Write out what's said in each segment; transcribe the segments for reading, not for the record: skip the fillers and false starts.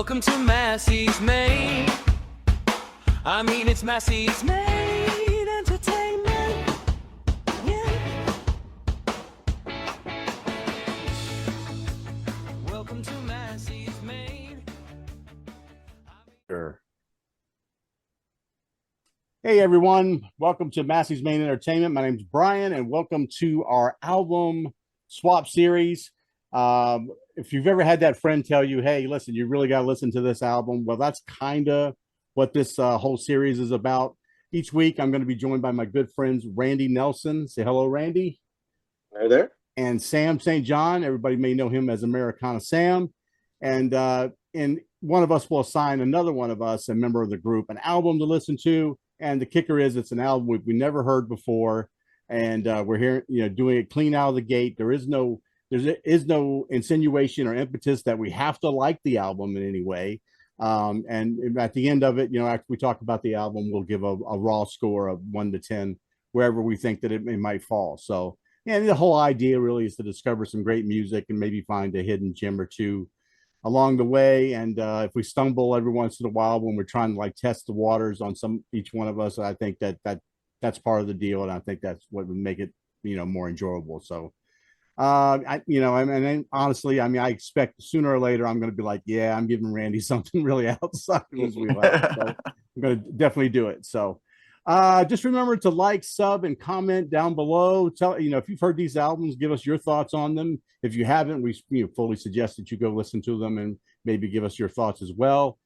Welcome to Massey's Main. I mean, it's Massey's Main Entertainment. Yeah. Welcome to Massey's Main. Sure. Hey everyone, welcome to Massey's Main Entertainment. My name's Brian, and welcome to our album swap series. If you've ever had that friend tell you, hey, listen, you really got to listen to this album, well, that's kind of what this whole series is about. Each week, I'm going to be joined by my good friends, Randy Nelson. Say hello, Randy. Hi there. And Sam St. John. Everybody may know him as Americana Sam. And one of us will assign another one of us, a member of the group, an album to listen to. And the kicker is it's an album we never heard before. And we're here, doing it clean out of the gate. There is no insinuation or impetus that we have to like the album in any way. And at the end of it, after we talk about the album, we'll give a raw score of 1 to 10, wherever we think that it might fall. So, yeah, the whole idea really is to discover some great music and maybe find a hidden gem or two along the way. And if we stumble every once in a while when we're trying to like test the waters on each one of us, I think that's part of the deal. And I think that's what would make it, more enjoyable. So, honestly, I expect sooner or later I'm going to be like, yeah, I'm giving Randy something really outside of his wheelhouse. So I'm going to definitely do it. So just remember to like, sub, and comment down below. Tell if you've heard these albums, give us your thoughts on them. If you haven't, we fully suggest that you go listen to them and maybe give us your thoughts as well.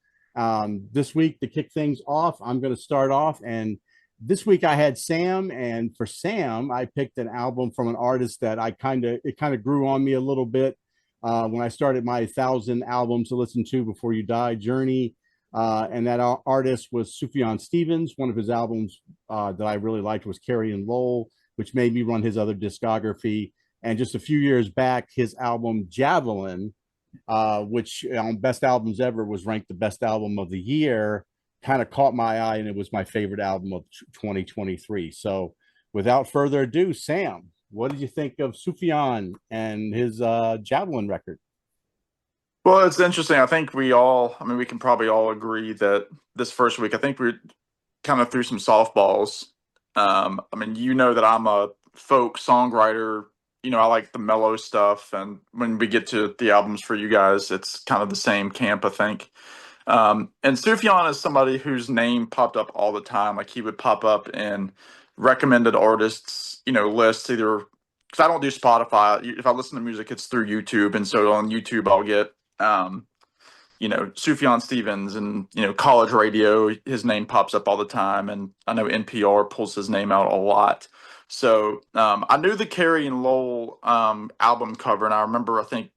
This week, to kick things off, I'm going to start off, and this week I had Sam, and for Sam, I picked an album from an artist that it kind of grew on me a little bit when I started my 1,000 albums to listen to before you die journey. And that artist was Sufjan Stevens. One of his albums that I really liked was Carrie and Lowell, which made me run his other discography. And just a few years back, his album Javelin, which on Best Albums Ever was ranked the best album of the year, kind of caught my eye, and it was my favorite album of 2023. So without further ado, Sam, what did you think of Sufjan and his Javelin record? Well, it's interesting. I think we can probably all agree that this first week, I think we kind of threw some softballs. That I'm a folk songwriter. I like the mellow stuff. And when we get to the albums for you guys, it's kind of the same camp, I think. And Sufjan is somebody whose name popped up all the time. Like he would pop up in recommended artists, lists, either because I don't do Spotify. If I listen to music, it's through YouTube. And so on YouTube, I'll get, Sufjan Stevens and, college radio, his name pops up all the time. And I know NPR pulls his name out a lot. So I knew the Carrie and Lowell album cover. And I remember, I think,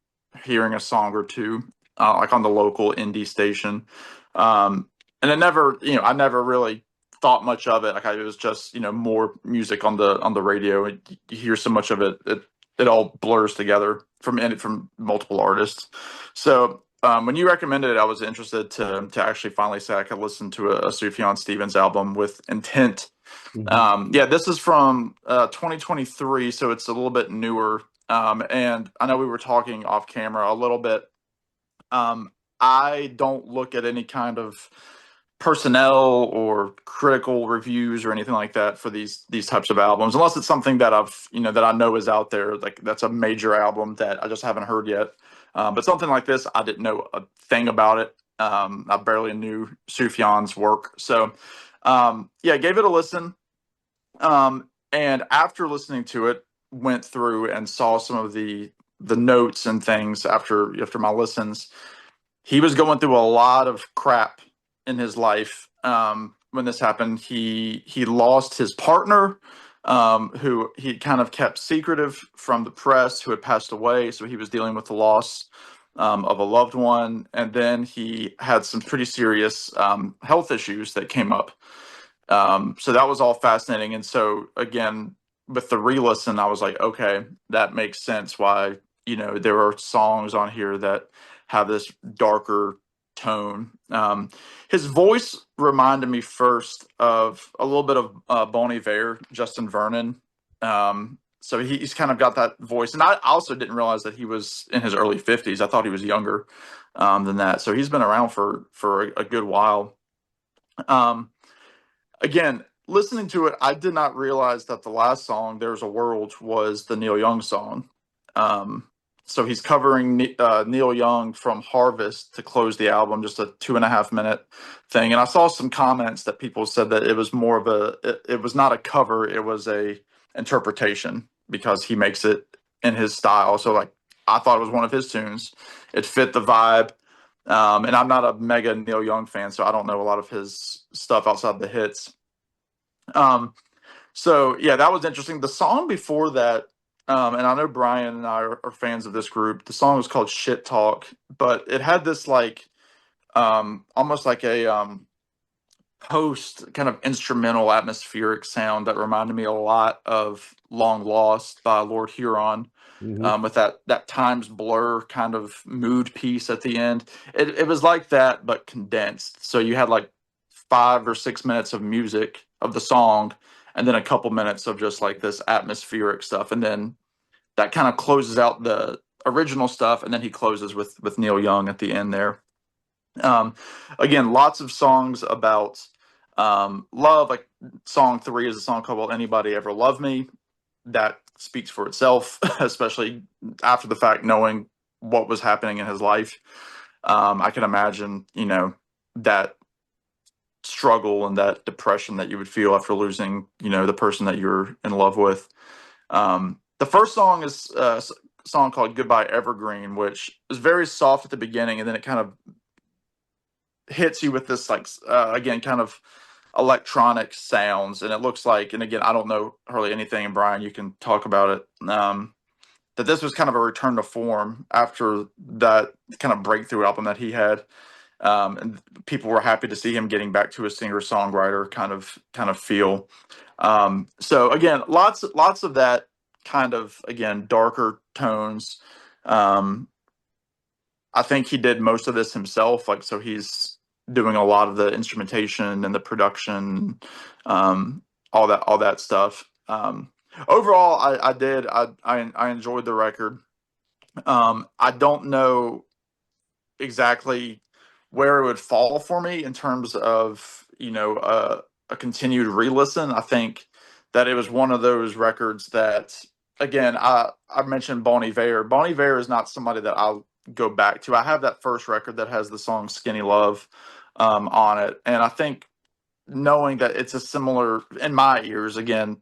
hearing a song or two. Like on the local indie station. And I never really thought much of it. Like it was just, more music on the radio. You hear so much of it, it all blurs together from multiple artists. So when you recommended it, I was interested to actually finally say I could listen to a Sufjan Stevens album with intent. Mm-hmm. This is from 2023, so it's a little bit newer. And I know we were talking off camera a little bit. I don't look at any kind of personnel or critical reviews or anything like that for these types of albums, unless it's something that that I know is out there. Like that's a major album that I just haven't heard yet. But something like this, I didn't know a thing about it. I barely knew Sufjan's work. So, gave it a listen. And after listening to it, went through and saw some of the notes and things after my listens. He was going through a lot of crap in his life when this happened. He lost his partner, who he kind of kept secretive from the press, who had passed away. So he was dealing with the loss of a loved one. And then he had some pretty serious health issues that came up. So that was all fascinating. And so, again, with the re-listen, I was like, okay, that makes sense why, there are songs on here that have this darker tone. His voice reminded me first of a little bit of Bon Iver, Justin Vernon. So he's kind of got that voice. And I also didn't realize that he was in his early 50s. I thought he was younger than that. So he's been around for a good while. Again, listening to it, I did not realize that the last song, There's a World, was the Neil Young song. So he's covering Neil Young from Harvest to close the album, just a 2.5 minute thing. And I saw some comments that people said that it was more of it was not a cover, it was a interpretation because he makes it in his style. So like, I thought it was one of his tunes. It fit the vibe. And I'm not a mega Neil Young fan, so I don't know a lot of his stuff outside the hits. So yeah, that was interesting. The song before that, and I know Brian and I are fans of this group. The song was called Shit Talk, but it had this like almost like a post kind of instrumental atmospheric sound that reminded me a lot of Long Lost by Lord Huron. With that times blur kind of mood piece at the end. It was like that, but condensed. So you had like 5 or 6 minutes of music of the song, and then a couple minutes of just like this atmospheric stuff. And then that kind of closes out the original stuff. And then he closes with Neil Young at the end there. Again, lots of songs about love. Like song 3 is a song called Will Anybody Ever Love Me? That speaks for itself, especially after the fact, knowing what was happening in his life. I can imagine, that struggle and that depression that you would feel after losing, the person that you're in love with. The first song is a song called Goodbye Evergreen, which is very soft at the beginning, and then it kind of hits you with this, like, again, kind of electronic sounds. And it looks like, and again, I don't know hardly anything, and Brian, you can talk about it, that this was kind of a return to form after that kind of breakthrough album that he had. And people were happy to see him getting back to a singer-songwriter kind of feel. So again, lots of that kind of, again, darker tones. I think he did most of this himself, like, so he's doing a lot of the instrumentation and the production, all that stuff. Overall, I enjoyed the record. I don't know exactly where it would fall for me in terms of, a continued re-listen. I think that it was one of those records that, again, I mentioned Bon Iver. Bon Iver is not somebody that I'll go back to. I have that first record that has the song Skinny Love on it. And I think knowing that it's a similar, in my ears, again,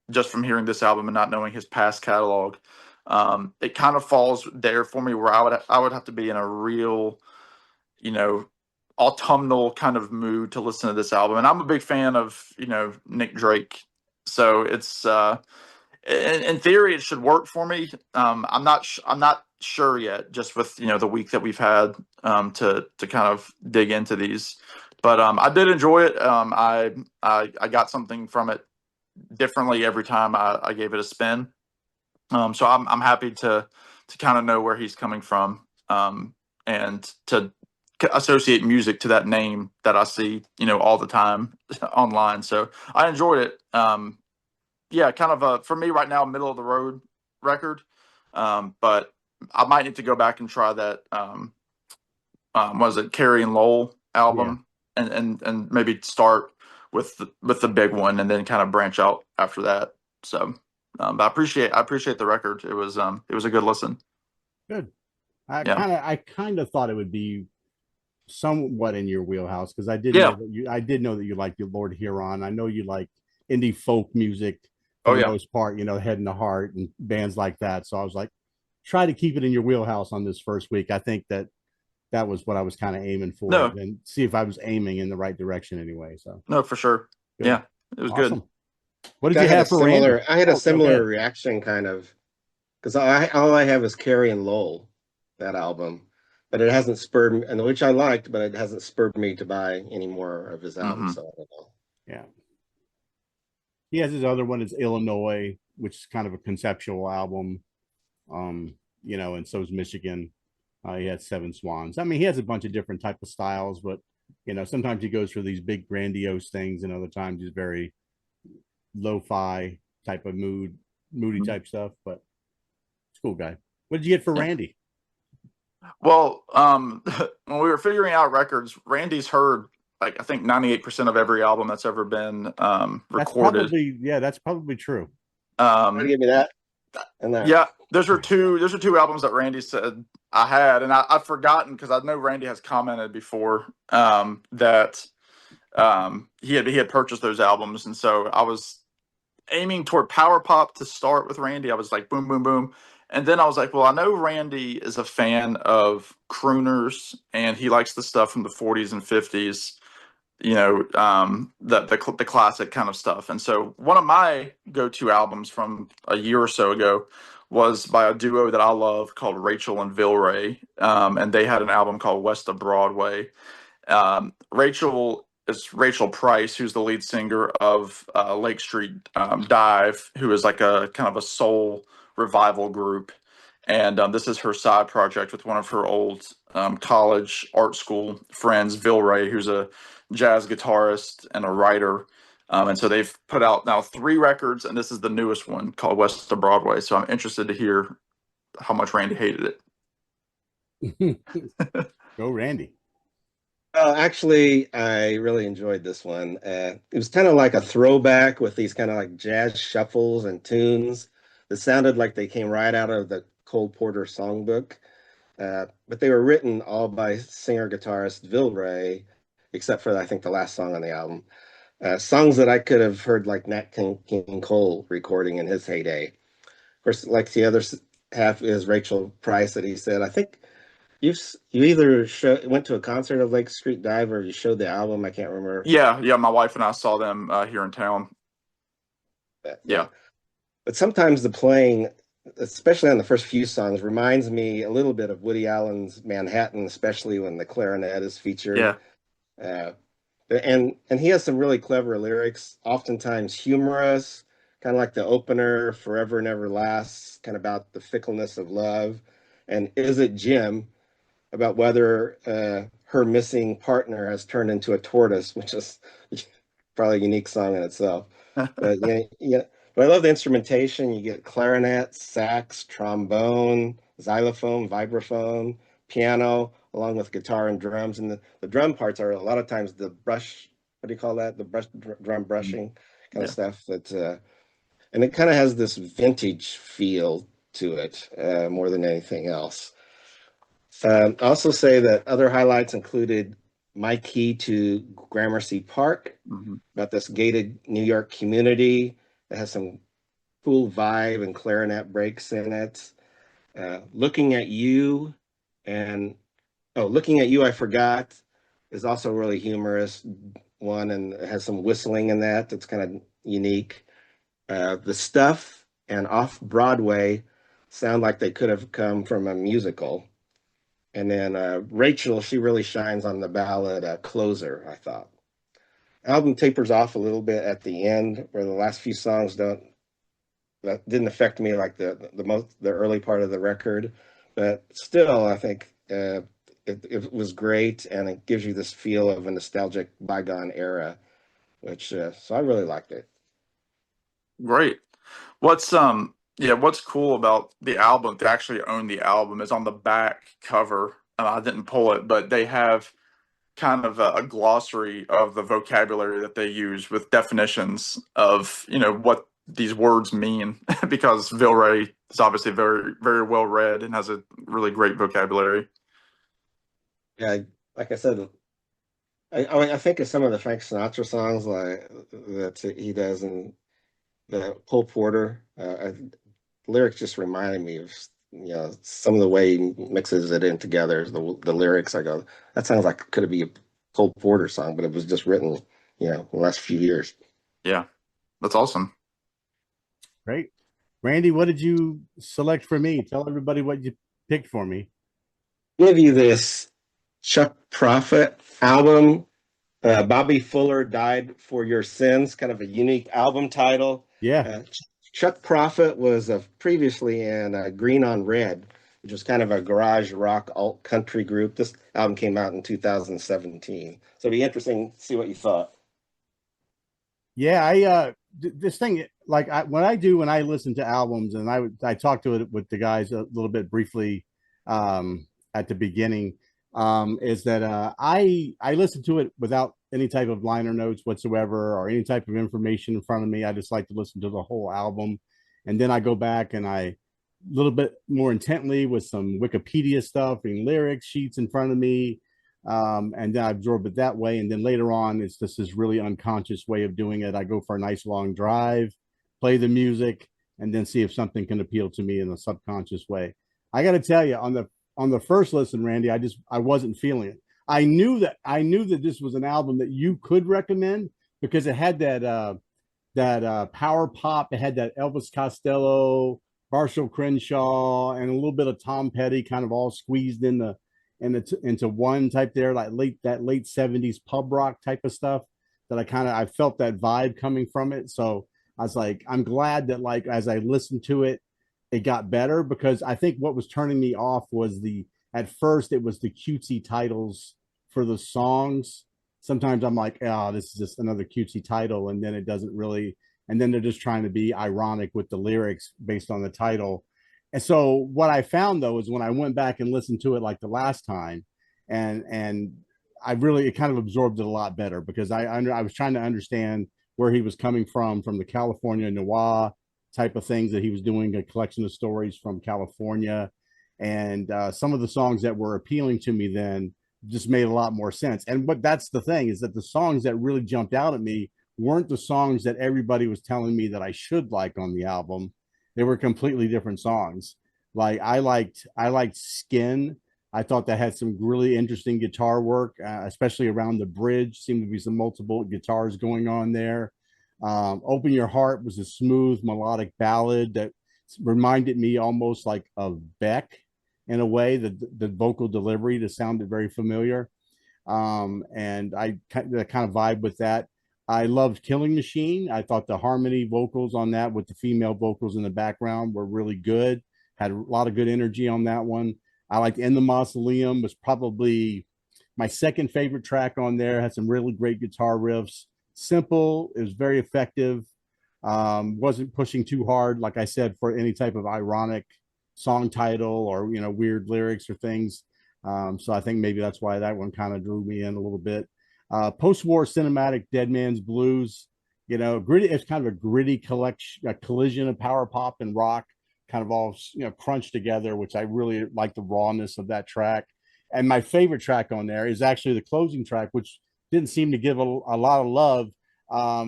just from hearing this album and not knowing his past catalog, it kind of falls there for me where I would have to be in a real, autumnal kind of mood to listen to this album. And I'm a big fan of, Nick Drake. So it's, in theory, it should work for me. I'm not sure yet, just with, the week that we've had to kind of dig into these. But I did enjoy it. I got something from it differently every time I gave it a spin. So I'm happy to kind of know where he's coming from, and to associate music to that name that I see, all the time online. So I enjoyed it. Yeah, kind of for me right now, middle of the road record. But I might need to go back and try that. Was it Carrie and Lowell album, and maybe start with the big one and then kind of branch out after that. So, but I appreciate the record. It was a good listen. Good. I kind of thought it would be somewhat in your wheelhouse, because I did know that you like the Lord Huron. I know you like indie folk music for the most part, Head and the Heart and bands like that. So I was like, try to keep it in your wheelhouse on this first week. I think that was what I was kind of aiming for, and see if I was aiming in the right direction anyway. So no, for sure. Good. Yeah, it was good. What did you have for Randy? I had a similar reaction, kind of, because all I have is Carrie and Lowell, that album, but it hasn't spurred me, and which I liked, but it hasn't spurred me to buy any more of his albums. So I don't know. Yeah. He has his other one is Illinois, which is kind of a conceptual album. And so is Michigan. He had Seven Swans. I mean, he has a bunch of different type of styles, but sometimes he goes for these big grandiose things, and other times he's very lo-fi type of mood moody type stuff, but it's a cool guy. What did you get for Randy? Well, when we were figuring out records, Randy's heard like I think 98% of every album that's ever been recorded. That's probably true. Give me that. And that. Yeah, those are two albums that Randy said I had, and I've forgotten because I know Randy has commented before that he had purchased those albums, and so I was aiming toward power pop to start with Randy. I was like boom, boom, boom. And then I was like, well, I know Randy is a fan of crooners and he likes the stuff from the 40s and 50s, you know, the classic kind of stuff. And so one of my go-to albums from a year or so ago was by a duo that I love called Rachel and Vilray. And they had an album called West of Broadway. Rachel is Rachel Price, who's the lead singer of Lake Street Dive, who is like a kind of a soul revival group. And this is her side project with one of her old college art school friends, Vilray, who's a jazz guitarist and a writer. And so they've put out now 3 records, and this is the newest one called West of Broadway. So I'm interested to hear how much Randy hated it. Go Randy. Actually, I really enjoyed this one. It was kind of like a throwback with these kind of like jazz shuffles and tunes that sounded like they came right out of the Cole Porter songbook. But they were written all by singer-guitarist Vilray, except for, I think, the last song on the album. Songs that I could have heard like Nat King Cole recording in his heyday. Of course, like the other half is Rachel Price that he said, I think you either went to a concert of Lake Street Dive or you showed the album. I can't remember. Yeah. My wife and I saw them here in town. Yeah. But sometimes the playing, especially on the first few songs, reminds me a little bit of Woody Allen's Manhattan, especially when the clarinet is featured. Yeah. And he has some really clever lyrics, oftentimes humorous, kind of like the opener, Forever Never Lasts, kind of about the fickleness of love. And Is It Jim? About whether her missing partner has turned into a tortoise, which is probably a unique song in itself. But yeah. But I love the instrumentation. You get clarinet, sax, trombone, xylophone, vibraphone, piano, along with guitar and drums. And the drum parts are a lot of times the brush. What do you call that? The drum brushing kind of stuff. And it kind of has this vintage feel to it more than anything else. Also say that other highlights included My Key to Gramercy Park, about this gated New York community that has some cool vibe and clarinet breaks in it. Looking at You I Forgot is also really humorous one, and it has some whistling in that that's kind of unique. The Stuff and Off Broadway sound like they could have come from a musical. And then Rachel, she really shines on the ballad Closer, I thought. Album tapers off a little bit at the end, where the last few songs didn't affect me like the early part of the record. But still, I think it was great, and it gives you this feel of a nostalgic bygone era, which so I really liked it. Great. What's cool about the album, to actually own the album, is on the back cover. I didn't pull it, but they have kind of a glossary of the vocabulary that they use with definitions of, what these words mean, because Vilray is obviously very, very well read and has a really great vocabulary. Yeah, like I said, I think of some of the Frank Sinatra songs like that he does, and the Cole Porter lyrics just reminded me of some of the way he mixes it in together. The lyrics, I go, that sounds like could be a Cole Porter song, but it was just written, the last few years. Yeah, that's awesome. Great. Randy, what did you select for me? Tell everybody what you picked for me. Give you this Chuck Prophet album. Bobby Fuller Died for Your Sins, kind of a unique album title. Yeah. Chuck Prophet was previously in Green on Red, which was kind of a garage rock alt country group. This album came out in 2017. So it'd be interesting to see what you thought. Yeah, this thing, like when I listen to albums, and I talked to it with the guys a little bit briefly at the beginning, is that I listen to it without any type of liner notes whatsoever or any type of information in front of me. I just like to listen to the whole album, and then I go back and I a little bit more intently with some Wikipedia stuff and lyrics sheets in front of me, and then I absorb it that way. And then later on, it's just this really unconscious way of doing it. I go for a nice long drive, play the music, and then see if something can appeal to me in a subconscious way. I got to tell you, on the first listen, Randy, I wasn't feeling it. I knew that this was an album that you could recommend because it had that power pop. It had that Elvis Costello, Marshall Crenshaw, and a little bit of Tom Petty, kind of all squeezed into one type there, like late 70s pub rock type of stuff. That I felt that vibe coming from it. So I was like, I'm glad that like as I listened to it, it got better, because I think what was turning me off was at first it was the cutesy titles for the songs. Sometimes I'm like, oh, this is just another cutesy title, and then it doesn't really, and then they're just trying to be ironic with the lyrics based on the title. And so what I found though is when I went back and listened to it like the last time, and I really, it kind of absorbed it a lot better, because I was trying to understand where he was coming from the California noir type of things that he was doing, a collection of stories from California. And some of the songs that were appealing to me then just made a lot more sense. And that's the thing, is that the songs that really jumped out at me weren't the songs that everybody was telling me that I should like on the album. They were completely different songs. Like I liked Skin. I thought that had some really interesting guitar work, especially around the bridge. Seemed to be some multiple guitars going on there. Open Your Heart was a smooth melodic ballad that reminded me almost like of Beck in a way. The vocal delivery that sounded very familiar, and I kind of vibe with that. I loved Killing Machine. I thought the harmony vocals on that with the female vocals in the background were really good. Had a lot of good energy on that one. I liked In the Mausoleum, was probably my second favorite track on there. Had some really great guitar riffs. Simple, it was very effective. Wasn't pushing too hard, like I said, for any type of ironic song title or weird lyrics or things. So I think maybe that's why that one kind of drew me in a little bit. Post-war cinematic Dead Man's Blues, gritty. It's kind of a gritty collision of power pop and rock, kind of all crunched together, which I really like the rawness of that track. And my favorite track on there is actually the closing track, which didn't seem to give a lot of love.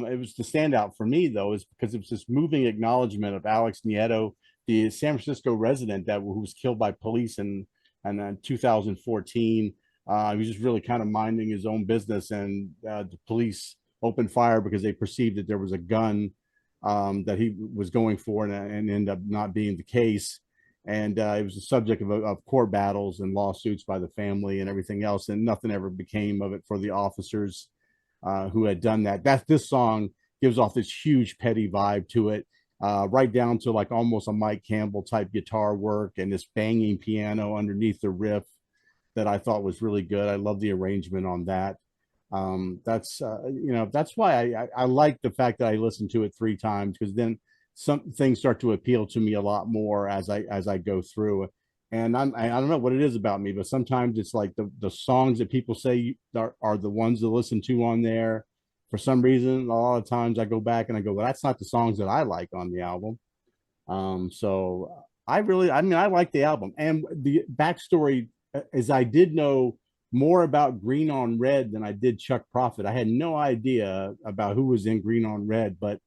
It was the standout for me though, is because it was this moving acknowledgement of Alex Nieto, the San Francisco resident who was killed by police in 2014. He was just really kind of minding his own business, and the police opened fire because they perceived that there was a gun that he was going for, and ended up not being the case. And it was the subject of court battles and lawsuits by the family and everything else, and nothing ever became of it for the officers who had done that. This song gives off this huge petty vibe to it, right down to like almost a Mike Campbell type guitar work and this banging piano underneath the riff that I thought was really good. I love the arrangement on that. That's why I like the fact that I listened to it 3 times, because then some things start to appeal to me a lot more as I go through. And I don't know what it is about me, but sometimes it's like the songs that people say are the ones to listen to on there. For some reason, a lot of times I go back and I go, well, that's not the songs that I like on the album. So I like the album. And the backstory is I did know more about Green on Red than I did Chuck Prophet. I had no idea about who was in Green on Red, but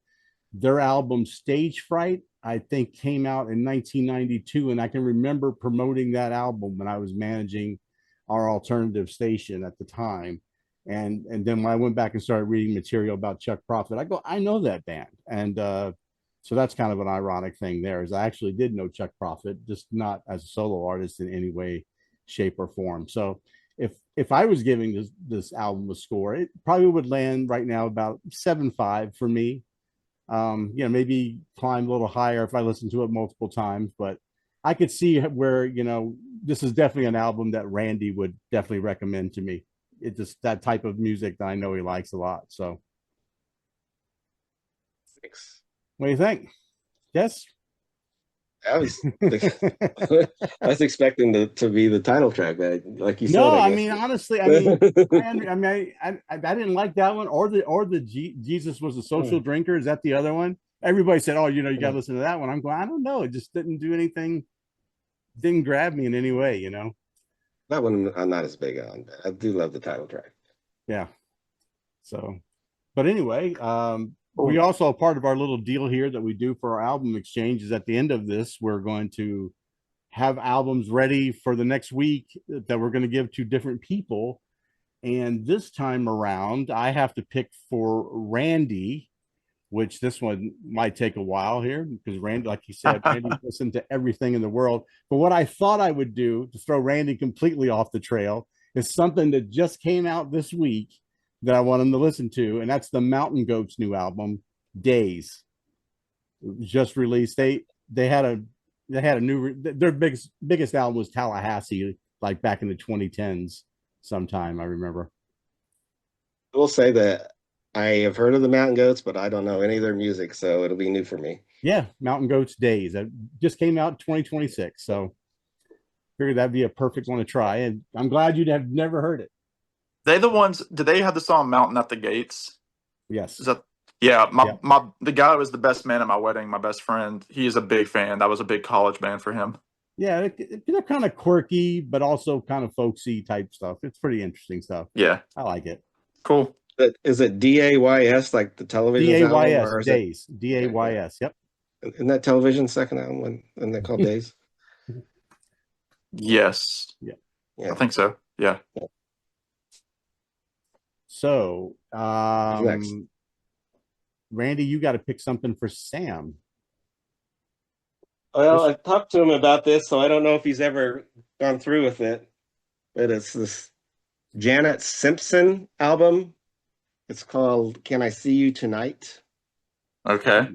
their album Stage Fright, I think, came out in 1992. And I can remember promoting that album when I was managing our alternative station at the time. And then when I went back and started reading material about Chuck Prophet, I go, I know that band. And so that's kind of an ironic thing there, is I actually did know Chuck Prophet, just not as a solo artist in any way, shape, or form. So if I was giving this album a score, it probably would land right now about 7.5 for me. Maybe climb a little higher if I listen to it multiple times, but I could see where, this is definitely an album that Randy would definitely recommend to me. It's just that type of music that I know he likes a lot. So. What do you think? Yes. I was I was expecting to be the title track, but like you said, No, I I guess. mean honestly, I mean, I didn't like that one or the Jesus was a social drinker. Is that the other one? Everybody said, "Oh, you know, you got to listen to that one." I'm going, I don't know. It just didn't do anything. Didn't grab me in any way, you know. That one I'm not as big on, but I do love the title track. Yeah. So, but anyway, we also part of our little deal here that we do for our album exchange is at the end of this, we're going to have albums ready for the next week that we're going to give to different people. And this time around, I have to pick for Randy, which this one might take a while here because Randy, like you said, Randy listened to everything in the world. But what I thought I would do to throw Randy completely off the trail is something that just came out this week that I want him to listen to, and that's the Mountain Goats' new album, Days. It was just released. They had a new their biggest album was Tallahassee, like back in the 2010s sometime, I remember. I will say that I have heard of the Mountain Goats, but I don't know any of their music, so it'll be new for me. Yeah, Mountain Goats Days. That just came out 2026. So figured that'd be a perfect one to try. And I'm glad you'd have never heard it. They the ones, did they have the song Mountain at the Gates? Yes. Is that the guy who was the best man at my wedding, my best friend, he is a big fan. That was a big college band for him. Yeah, they're kind of quirky, but also kind of folksy type stuff. It's pretty interesting stuff. Yeah. I like it. Cool. Is it DAYS like the television DAYS, album? Days. DAYS, yep. Isn't that television second album when they called Days? Yes. Yeah. I think so. Yeah. So, Next. Randy, you got to pick something for Sam. Well, I talked to him about this, so I don't know if he's ever gone through with it. But it's this Janet Simpson album. It's called Can I See You Tonight? Okay.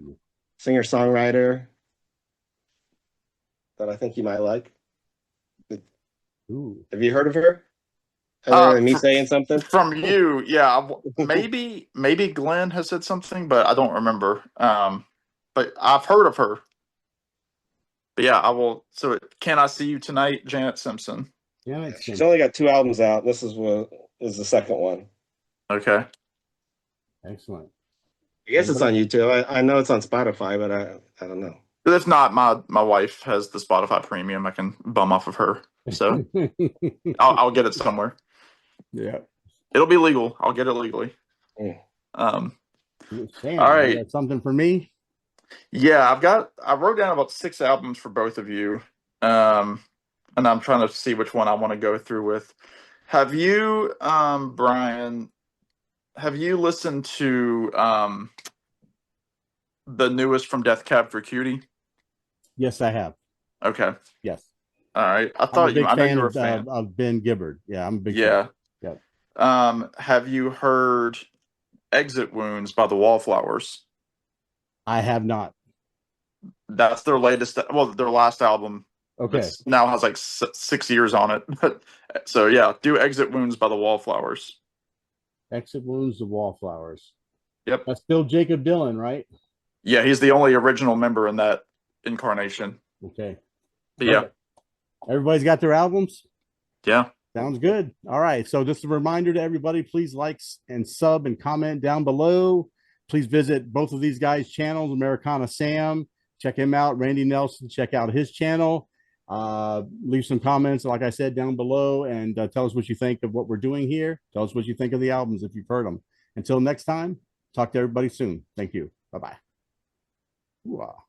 Singer-songwriter that I think you might like. Ooh. Have you heard of her? Other than me saying something? From you, yeah. Maybe Glenn has said something, but I don't remember. But I've heard of her. But yeah, I will. So, Can I See You Tonight, Janet Simpson? Yeah, She's only got 2 albums out. This is the second one. Okay. Excellent. I guess it's on YouTube. I know it's on Spotify, but I don't know. If not, my wife has the Spotify Premium. I can bum off of her, so I'll get it somewhere. Yeah, it'll be legal. I'll get it legally. Sam, all right, that's something for me. Yeah, I wrote down about 6 albums for both of you, and I'm trying to see which one I want to go through with. Have you, Brian? Have you listened to the newest from Death Cab for Cutie? Yes, I have. Okay. Yes. All right. I thought I know you were a fan of Ben Gibbard. Yeah, I'm a big fan. Yeah. Have you heard Exit Wounds by the Wallflowers? I have not. That's their latest. Well, their last album. Okay. Now has like 6 years on it. But so yeah, do Exit Wounds by the Wallflowers. Exit Wounds, the Wallflowers. Yep. That's still Jacob Dylan, right? Yeah, he's the only original member in that incarnation. Okay. But yeah. Everybody's got their albums? Yeah. Sounds good. All right. So just a reminder to everybody, please like and sub and comment down below. Please visit both of these guys' channels, Americana Sam. Check him out. Randy Nelson, check out his channel. Leave some comments, like I said, down below, and tell us what you think of what we're doing here. Tell us what you think of the albums if you've heard them. Until next time, talk to everybody soon. Thank you. Bye-bye. Wow.